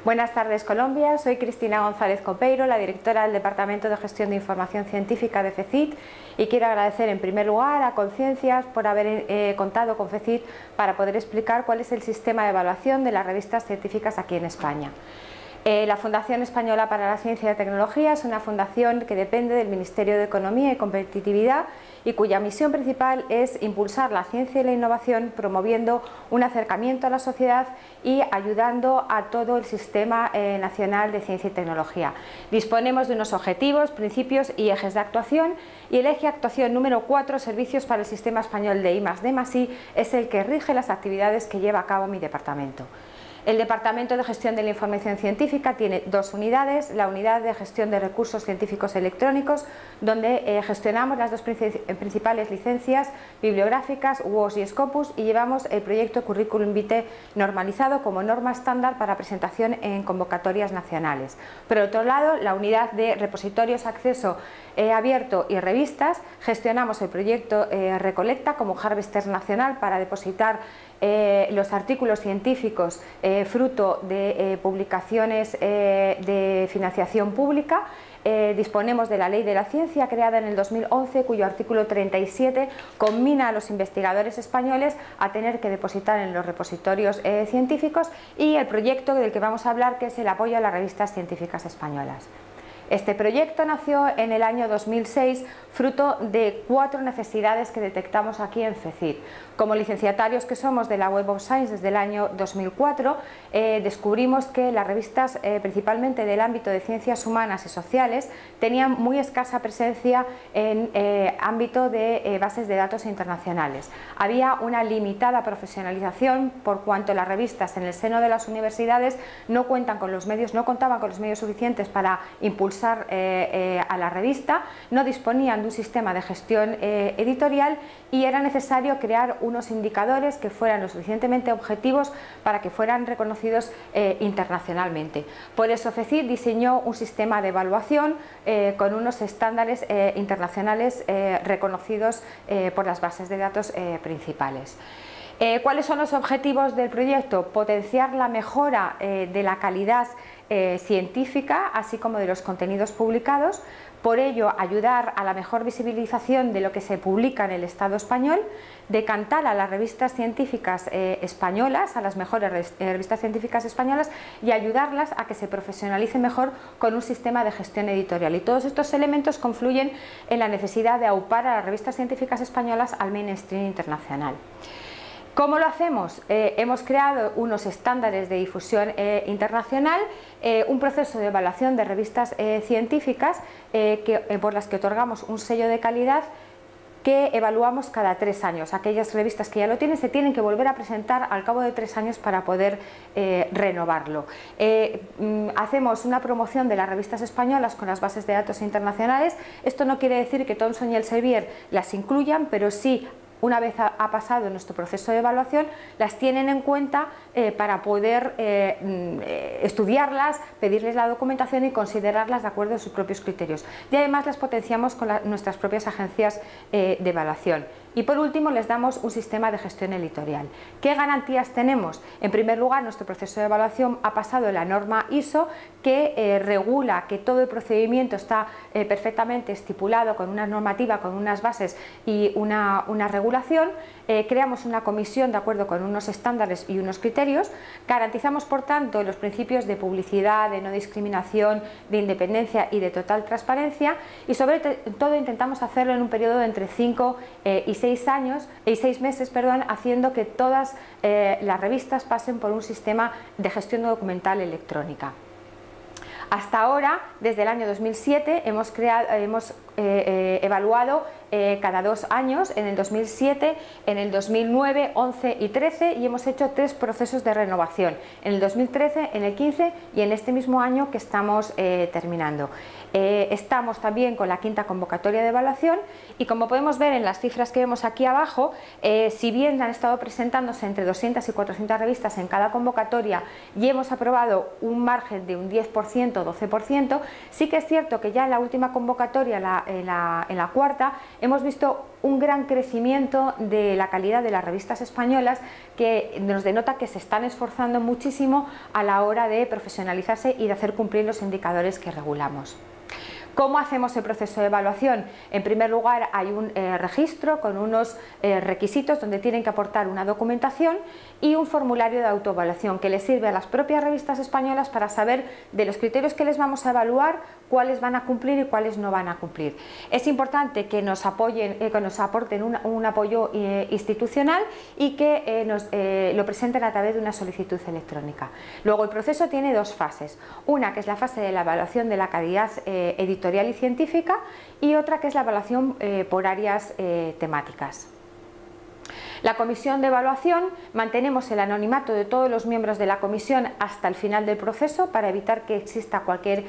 Buenas tardes, Colombia. Soy Cristina González Copeiro, la directora del Departamento de Gestión de Información Científica de FECIT, y quiero agradecer en primer lugar a Conciencias por haber contado con FECIT para poder explicar cuál es el sistema de evaluación de las revistas científicas aquí en España. La Fundación Española para la Ciencia y la Tecnología es una fundación que depende del Ministerio de Economía y Competitividad y cuya misión principal es impulsar la ciencia y la innovación, promoviendo un acercamiento a la sociedad y ayudando a todo el sistema nacional de ciencia y tecnología. Disponemos de unos objetivos, principios y ejes de actuación, y el eje de actuación número 4, servicios para el sistema español de I+D+I, es el que rige las actividades que lleva a cabo mi departamento. El Departamento de Gestión de la Información Científica tiene dos unidades: la unidad de gestión de recursos científicos electrónicos, donde gestionamos las dos principales licencias bibliográficas, WOS y Scopus, y llevamos el proyecto Curriculum Vitae normalizado como norma estándar para presentación en convocatorias nacionales. Por otro lado, la unidad de repositorios, acceso abierto y revistas, gestionamos el proyecto Recolecta como Harvester nacional para depositar los artículos científicos fruto de publicaciones de financiación pública. Disponemos de la Ley de la Ciencia, creada en el 2011, cuyo artículo 37 conmina a los investigadores españoles a tener que depositar en los repositorios científicos, y el proyecto del que vamos a hablar, que es el apoyo a las revistas científicas españolas. Este proyecto nació en el año 2006, fruto de 4 necesidades que detectamos aquí en FECIT. Como licenciatarios que somos de la Web of Science desde el año 2004, descubrimos que las revistas, principalmente del ámbito de ciencias humanas y sociales, tenían muy escasa presencia en ámbito de bases de datos internacionales. Había una limitada profesionalización, por cuanto las revistas en el seno de las universidades no contaban con los medios suficientes para impulsar a la revista, no disponían de un sistema de gestión editorial, y era necesario crear unos indicadores que fueran lo suficientemente objetivos para que fueran reconocidos internacionalmente. Por eso FECIT diseñó un sistema de evaluación con unos estándares internacionales reconocidos por las bases de datos principales. ¿Cuáles son los objetivos del proyecto? Potenciar la mejora de la calidad científica, así como de los contenidos publicados. Por ello, ayudar a la mejor visibilización de lo que se publica en el Estado español, decantar a las revistas científicas españolas, a las mejores revistas científicas españolas, y ayudarlas a que se profesionalicen mejor con un sistema de gestión editorial. Y todos estos elementos confluyen en la necesidad de aupar a las revistas científicas españolas al mainstream internacional. ¿Cómo lo hacemos? Hemos creado unos estándares de difusión internacional, un proceso de evaluación de revistas científicas por las que otorgamos un sello de calidad que evaluamos cada 3 años. Aquellas revistas que ya lo tienen se tienen que volver a presentar al cabo de 3 años para poder renovarlo. Hacemos una promoción de las revistas españolas con las bases de datos internacionales. Esto no quiere decir que Thomson y Elsevier las incluyan, pero sí, una vez ha pasado nuestro proceso de evaluación, las tienen en cuenta para poder estudiarlas, pedirles la documentación y considerarlas de acuerdo a sus propios criterios. Y además las potenciamos con nuestras propias agencias de evaluación. Y por último, les damos un sistema de gestión editorial. ¿Qué garantías tenemos? En primer lugar, nuestro proceso de evaluación ha pasado la norma ISO, que regula que todo el procedimiento está perfectamente estipulado, con una normativa, con unas bases y una regulación. Creamos una comisión de acuerdo con unos estándares y unos criterios. Garantizamos, por tanto, los principios de publicidad, de no discriminación, de independencia y de total transparencia, y sobre todo intentamos hacerlo en un periodo de entre 5 y 6 meses, haciendo que todas las revistas pasen por un sistema de gestión documental electrónica. Hasta ahora, desde el año 2007, hemos evaluado cada 2 años, en el 2007, en el 2009, 11 y 13, y hemos hecho 3 procesos de renovación, en el 2013, en el 15 y en este mismo año que estamos terminando. Estamos también con la 5ª convocatoria de evaluación, y como podemos ver en las cifras que vemos aquí abajo, si bien han estado presentándose entre 200 y 400 revistas en cada convocatoria y hemos aprobado un margen de un 10%, 12%, sí que es cierto que ya en la última convocatoria, la en la cuarta, hemos visto un gran crecimiento de la calidad de las revistas españolas, que nos denota que se están esforzando muchísimo a la hora de profesionalizarse y de hacer cumplir los indicadores que regulamos. ¿Cómo hacemos el proceso de evaluación? En primer lugar, hay un registro con unos requisitos donde tienen que aportar una documentación y un formulario de autoevaluación que les sirve a las propias revistas españolas para saber de los criterios que les vamos a evaluar, cuáles van a cumplir y cuáles no van a cumplir. Es importante que nos apoyen, que nos aporten un apoyo institucional y que lo presenten a través de una solicitud electrónica. Luego, el proceso tiene dos fases. Una que es la fase de la evaluación de la calidad editorial y científica, y otra que es la evaluación por áreas temáticas. La comisión de evaluación, mantenemos el anonimato de todos los miembros de la comisión hasta el final del proceso para evitar que exista cualquier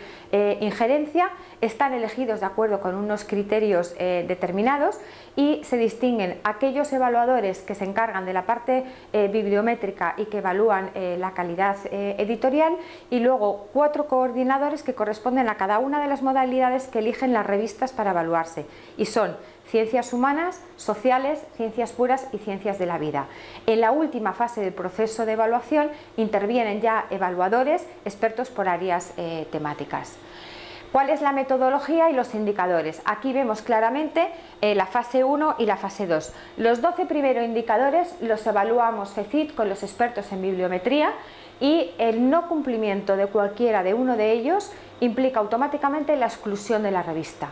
injerencia. Están elegidos de acuerdo con unos criterios determinados y se distinguen aquellos evaluadores que se encargan de la parte bibliométrica y que evalúan la calidad editorial, y luego 4 coordinadores que corresponden a cada una de las modalidades que eligen las revistas para evaluarse, y son ciencias humanas, sociales, ciencias puras y ciencias de la vida. En la última fase del proceso de evaluación intervienen ya evaluadores expertos por áreas temáticas. ¿Cuál es la metodología y los indicadores? Aquí vemos claramente la fase 1 y la fase 2. Los 12 primeros indicadores los evaluamos FECIT con los expertos en bibliometría, y el no cumplimiento de cualquiera de uno de ellos implica automáticamente la exclusión de la revista.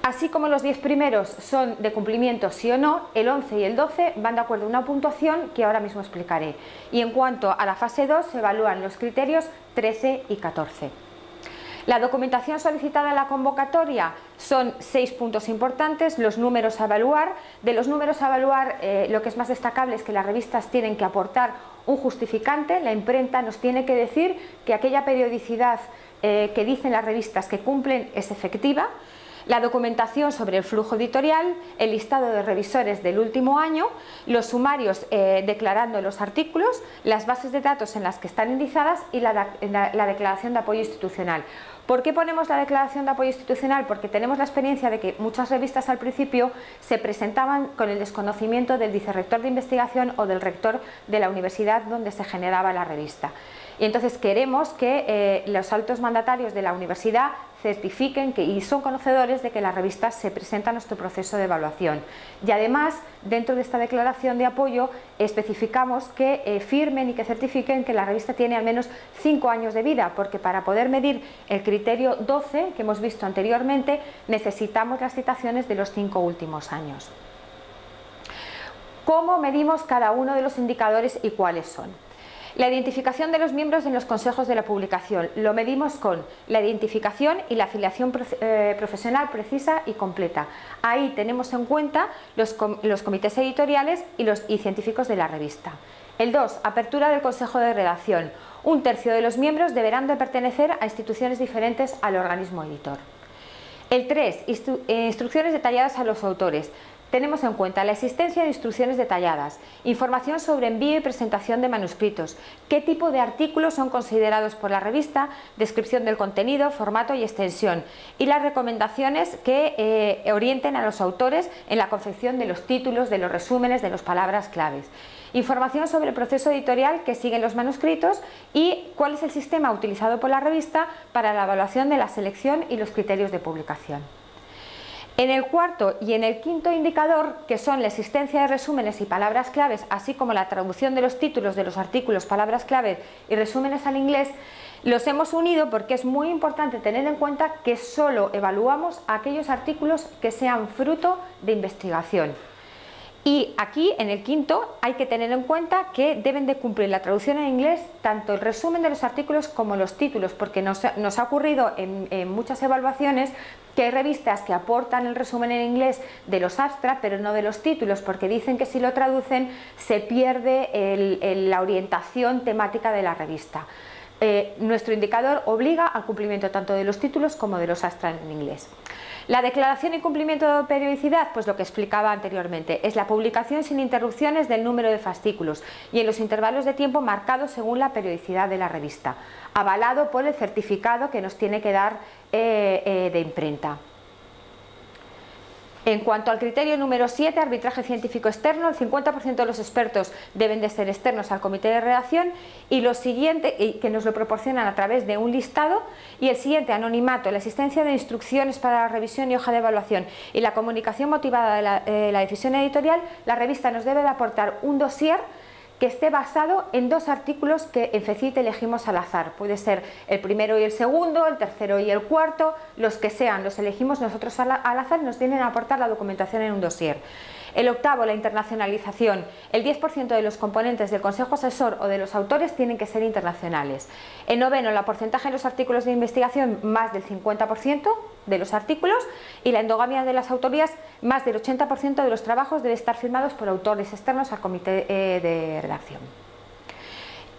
Así como los 10 primeros son de cumplimiento sí o no, el 11 y el 12 van de acuerdo a una puntuación que ahora mismo explicaré. Y en cuanto a la fase 2, se evalúan los criterios 13 y 14. La documentación solicitada en la convocatoria son 6 puntos importantes. Los números a evaluar. De los números a evaluar, lo que es más destacable es que las revistas tienen que aportar un justificante. La imprenta nos tiene que decir que aquella periodicidad que dicen las revistas que cumplen es efectiva. La documentación sobre el flujo editorial, el listado de revisores del último año, los sumarios declarando los artículos, las bases de datos en las que están indizadas y la declaración de apoyo institucional. ¿Por qué ponemos la declaración de apoyo institucional? Porque tenemos la experiencia de que muchas revistas al principio se presentaban con el desconocimiento del vicerrector de investigación o del rector de la universidad donde se generaba la revista. Y entonces queremos que los altos mandatarios de la universidad certifiquen y son conocedores de que las revistas se presentan a nuestro proceso de evaluación. Y además, dentro de esta declaración de apoyo, especificamos que firmen y que certifiquen que la revista tiene al menos 5 años de vida, porque para poder medir el criterio 12 que hemos visto anteriormente, necesitamos las citaciones de los 5 últimos años. ¿Cómo medimos cada uno de los indicadores y cuáles son? La identificación de los miembros en los consejos de la publicación. Lo medimos con la identificación y la afiliación profesional precisa y completa. Ahí tenemos en cuenta los comités editoriales y científicos de la revista. El 2. Apertura del consejo de redacción. 1/3 de los miembros deberán de pertenecer a instituciones diferentes al organismo editor. El 3. Instrucciones detalladas a los autores. Tenemos en cuenta la existencia de instrucciones detalladas, información sobre envío y presentación de manuscritos, qué tipo de artículos son considerados por la revista, descripción del contenido, formato y extensión, y las recomendaciones que orienten a los autores en la confección de los títulos, de los resúmenes, de las palabras claves. Información sobre el proceso editorial que siguen los manuscritos y cuál es el sistema utilizado por la revista para la evaluación de la selección y los criterios de publicación. En el 4 y en el 5 indicador, que son la existencia de resúmenes y palabras claves, así como la traducción de los títulos de los artículos, palabras clave y resúmenes al inglés, los hemos unido porque es muy importante tener en cuenta que solo evaluamos aquellos artículos que sean fruto de investigación. Y aquí, en el 5, hay que tener en cuenta que deben de cumplir la traducción en inglés tanto el resumen de los artículos como los títulos, porque nos ha ocurrido en muchas evaluaciones que hay revistas que aportan el resumen en inglés de los abstracts, pero no de los títulos, porque dicen que si lo traducen se pierde la orientación temática de la revista. Nuestro indicador obliga al cumplimiento tanto de los títulos como de los abstracts en inglés. La declaración y cumplimiento de periodicidad, pues lo que explicaba anteriormente, es la publicación sin interrupciones del número de fascículos y en los intervalos de tiempo marcados según la periodicidad de la revista, avalado por el certificado que nos tiene que dar de imprenta. En cuanto al criterio número 7, arbitraje científico externo, el 50% de los expertos deben de ser externos al comité de redacción, y lo siguiente, que nos lo proporcionan a través de un listado, y el siguiente, anonimato, la existencia de instrucciones para la revisión y hoja de evaluación y la comunicación motivada de la decisión editorial. La revista nos debe de aportar un dossier que esté basado en 2 artículos que en FECIT elegimos al azar. Puede ser el primero y el segundo, el tercero y el cuarto, los que sean, los elegimos nosotros al azar y nos tienen a aportar la documentación en un dossier. El octavo, la internacionalización. El 10% de los componentes del Consejo Asesor o de los autores tienen que ser internacionales. El noveno, el porcentaje de los artículos de investigación, más del 50% de los artículos, y la endogamia de las autorías, más del 80% de los trabajos deben estar firmados por autores externos al comité de redacción.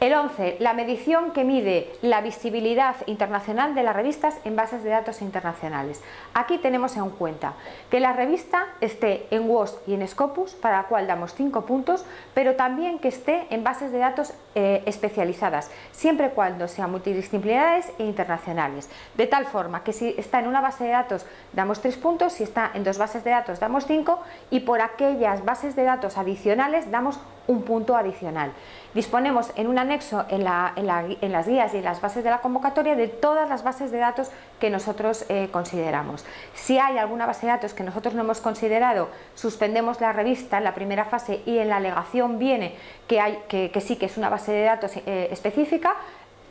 El 11, la medición que mide la visibilidad internacional de las revistas en bases de datos internacionales. Aquí tenemos en cuenta que la revista esté en WOS y en Scopus, para la cual damos 5 puntos, pero también que esté en bases de datos especializadas, siempre y cuando sean multidisciplinares e internacionales. De tal forma que si está en una base de datos damos 3 puntos, si está en 2 bases de datos damos 5, y por aquellas bases de datos adicionales damos un punto adicional. Disponemos en un anexo en las guías y en las bases de la convocatoria de todas las bases de datos que nosotros consideramos. Si hay alguna base de datos que nosotros no hemos considerado, suspendemos la revista en la primera fase y en la alegación viene que sí que es una base de datos específica,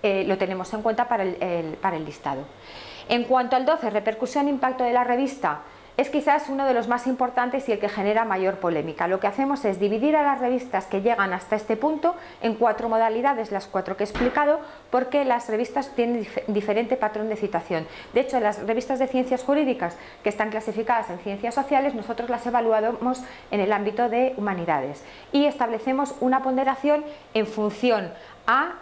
lo tenemos en cuenta para el listado. En cuanto al 12, repercusión e impacto de la revista, es quizás uno de los más importantes y el que genera mayor polémica. Lo que hacemos es dividir a las revistas que llegan hasta este punto en 4 modalidades, las 4 que he explicado, porque las revistas tienen diferente patrón de citación. De hecho, las revistas de ciencias jurídicas que están clasificadas en ciencias sociales, nosotros las evaluamos en el ámbito de humanidades y establecemos una ponderación en función a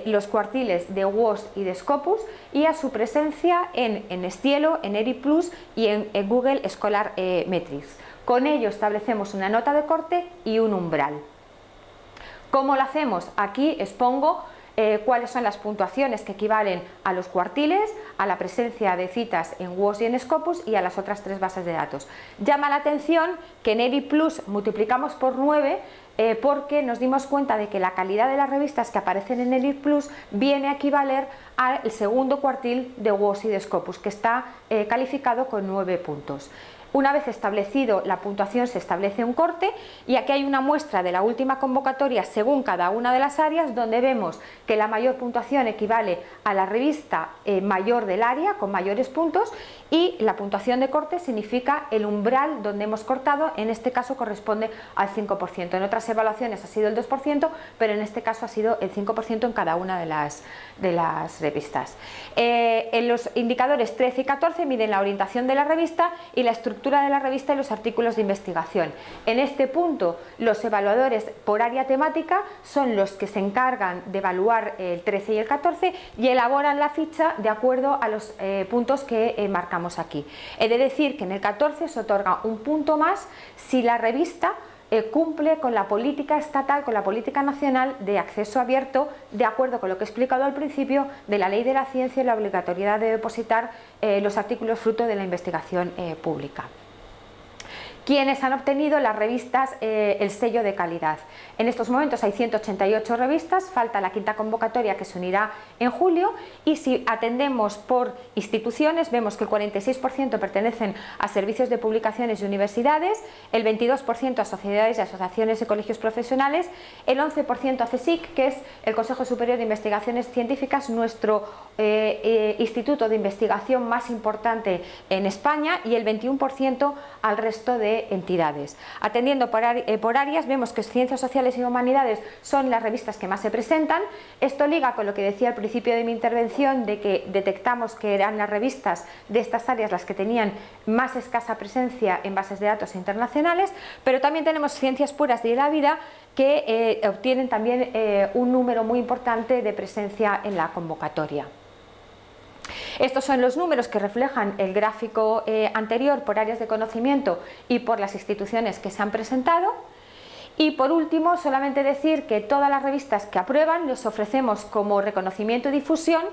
los cuartiles de WOS y de Scopus y a su presencia en Scielo, en ERIPlus y en Google Scholar Metrics. Con ello establecemos una nota de corte y un umbral. ¿Cómo lo hacemos? Aquí expongo cuáles son las puntuaciones que equivalen a los cuartiles, a la presencia de citas en WOS y en Scopus y a las otras 3 bases de datos. Llama la atención que en ERIPlus multiplicamos por 9 porque nos dimos cuenta de que la calidad de las revistas que aparecen en ERIPlus viene a equivaler al segundo cuartil de WOS y de Scopus, que está calificado con 9 puntos. Una vez establecido la puntuación se establece un corte y aquí hay una muestra de la última convocatoria según cada una de las áreas, donde vemos que la mayor puntuación equivale a la revista mayor del área con mayores puntos, y la puntuación de corte significa el umbral donde hemos cortado, en este caso corresponde al 5%. En otras evaluaciones ha sido el 2%, pero en este caso ha sido el 5% en cada una de las revistas. En los indicadores 13 y 14 miden la orientación de la revista y la estructura de la revista y los artículos de investigación. En este punto, los evaluadores por área temática son los que se encargan de evaluar el 13 y el 14 y elaboran la ficha de acuerdo a los puntos que marcamos aquí. He de decir que en el 14 se otorga un punto más si la revista cumple con la política estatal, con la política nacional de acceso abierto, de acuerdo con lo que he explicado al principio de la Ley de la Ciencia y la obligatoriedad de depositar los artículos fruto de la investigación pública. Quienes han obtenido las revistas el sello de calidad. En estos momentos hay 188 revistas, falta la 5ª convocatoria que se unirá en julio, y si atendemos por instituciones vemos que el 46% pertenecen a servicios de publicaciones y universidades, el 22% a sociedades y asociaciones y colegios profesionales, el 11% a CSIC, que es el Consejo Superior de Investigaciones Científicas, nuestro instituto de investigación más importante en España, y el 21% al resto de entidades. Atendiendo por áreas, vemos que Ciencias Sociales y Humanidades son las revistas que más se presentan. Esto liga con lo que decía al principio de mi intervención, de que detectamos que eran las revistas de estas áreas las que tenían más escasa presencia en bases de datos internacionales, pero también tenemos Ciencias Puras y de la Vida, que obtienen también un número muy importante de presencia en la convocatoria. Estos son los números que reflejan el gráfico anterior por áreas de conocimiento y por las instituciones que se han presentado. Y por último, solamente decir que todas las revistas que aprueban les ofrecemos como reconocimiento y difusión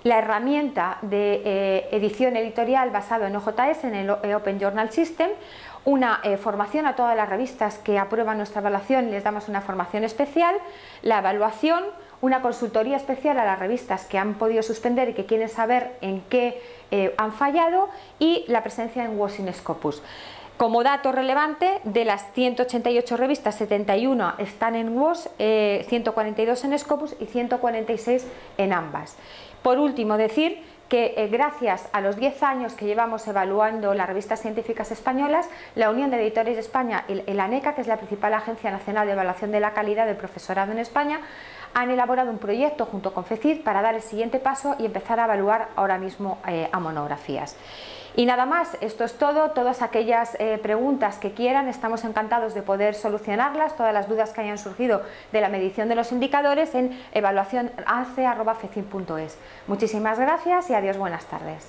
la herramienta de edición editorial basado en OJS, en el Open Journal System, una formación a todas las revistas que aprueban nuestra evaluación, les damos una formación especial, la evaluación, una consultoría especial a las revistas que han podido suspender y que quieren saber en qué han fallado, y la presencia en WOS in Scopus. Como dato relevante, de las 188 revistas, 71 están en WOS, 142 en Scopus y 146 en ambas. Por último, decir que gracias a los 10 años que llevamos evaluando las revistas científicas españolas, la Unión de Editores de España y la ANECA, que es la principal agencia nacional de evaluación de la calidad del profesorado en España, han elaborado un proyecto junto con FECIT para dar el siguiente paso y empezar a evaluar ahora mismo a monografías. Y nada más, esto es todo. Todas aquellas preguntas que quieran, estamos encantados de poder solucionarlas, todas las dudas que hayan surgido de la medición de los indicadores en evaluacionalce@fecit.es. Muchísimas gracias y adiós, buenas tardes.